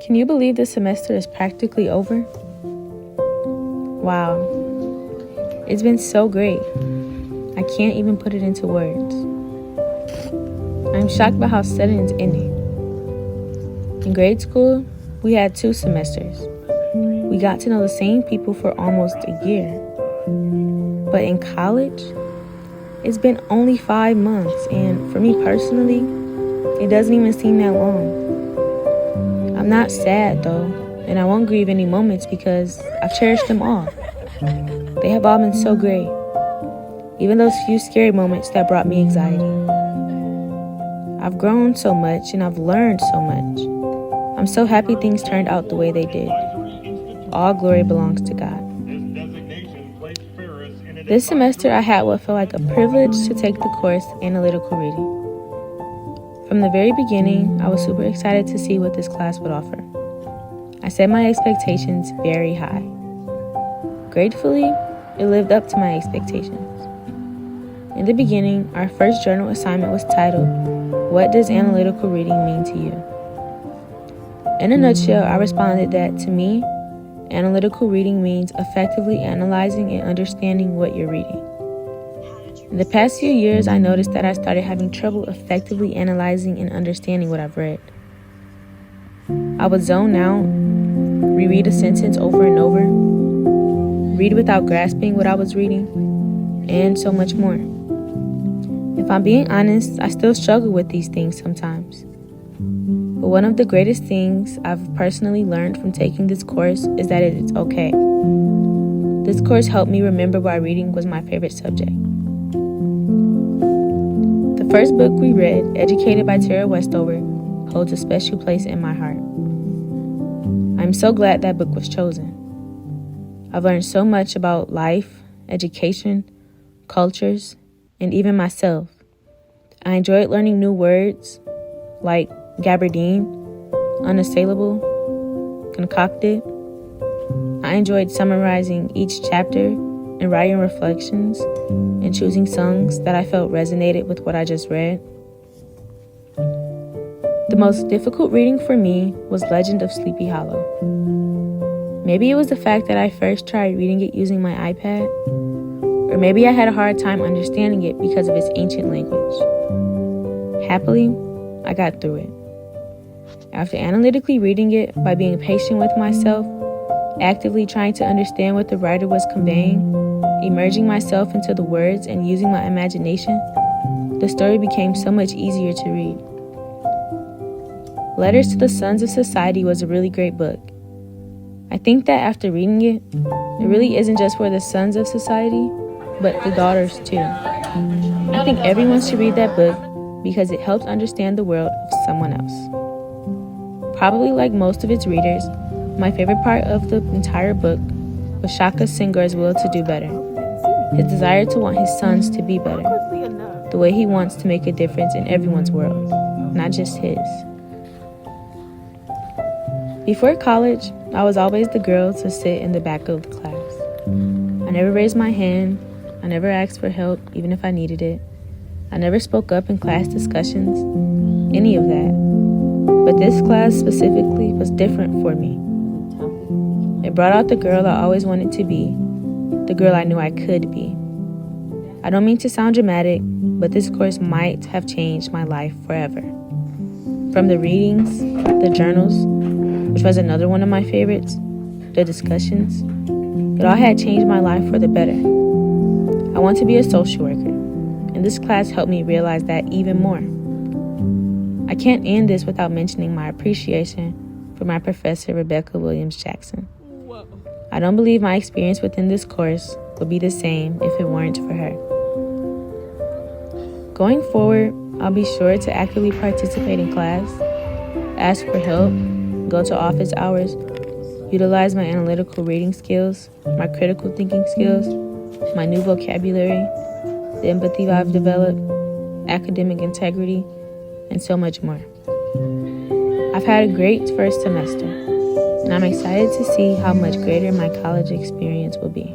Can you believe this semester is practically over? Wow. It's been so great. I can't even put it into words. I'm shocked by how sudden it's ending. In grade school, we had 2 semesters. We got to know the same people for almost a year. But in college, it's been only 5 months, and for me personally, it doesn't even seem that long. I'm not sad though, and I won't grieve any moments because I've cherished them all. They have all been so great, even those few scary moments that brought me anxiety. I've grown so much and I've learned so much. I'm so happy things turned out the way they did. All glory belongs to God. This semester I had what felt like a privilege to take the course Analytical Reading. From the very beginning, I was super excited to see what this class would offer. I set my expectations very high. Gratefully, it lived up to my expectations. In the beginning, our first journal assignment was titled, "What does analytical reading mean to you?" In a nutshell, I responded that to me, analytical reading means effectively analyzing and understanding what you're reading. In the past few years, I noticed that I started having trouble effectively analyzing and understanding what I've read. I would zone out, reread a sentence over and over, read without grasping what I was reading, and so much more. If I'm being honest, I still struggle with these things sometimes. But one of the greatest things I've personally learned from taking this course is that it's okay. This course helped me remember why reading was my favorite subject. The first book we read, Educated by Tara Westover, holds a special place in my heart. I'm so glad that book was chosen. I've learned so much about life, education, cultures, and even myself. I enjoyed learning new words like gabardine, unassailable, concocted. I enjoyed summarizing each chapter and writing reflections and choosing songs that I felt resonated with what I just read. The most difficult reading for me was Legend of Sleepy Hollow. Maybe it was the fact that I first tried reading it using my iPad, or maybe I had a hard time understanding it because of its ancient language. Happily, I got through it. After analytically reading it by being patient with myself, actively trying to understand what the writer was conveying, immersing myself into the words and using my imagination, the story became so much easier to read. Letters to the Sons of Society was a really great book. I think that after reading it, it really isn't just for the sons of society, but the daughters too. I think everyone should read that book because it helps understand the world of someone else. Probably like most of its readers, my favorite part of the entire book was Shaka Senghor's will to do better. His desire to want his sons to be better. The way he wants to make a difference in everyone's world, not just his. Before college, I was always the girl to sit in the back of the class. I never raised my hand. I never asked for help, even if I needed it. I never spoke up in class discussions, any of that. But this class specifically was different for me. It brought out the girl I always wanted to be, the girl I knew I could be. I don't mean to sound dramatic, but this course might have changed my life forever. From the readings, the journals, which was another one of my favorites, the discussions, it all had changed my life for the better. I want to be a social worker, and this class helped me realize that even more. I can't end this without mentioning my appreciation for my professor, Rebecca Williams Jackson. I don't believe my experience within this course would be the same if it weren't for her. Going forward, I'll be sure to actively participate in class, ask for help, go to office hours, utilize my analytical reading skills, my critical thinking skills, my new vocabulary, the empathy I've developed, academic integrity, and so much more. I've had a great first semester, and I'm excited to see how much greater my college experience will be.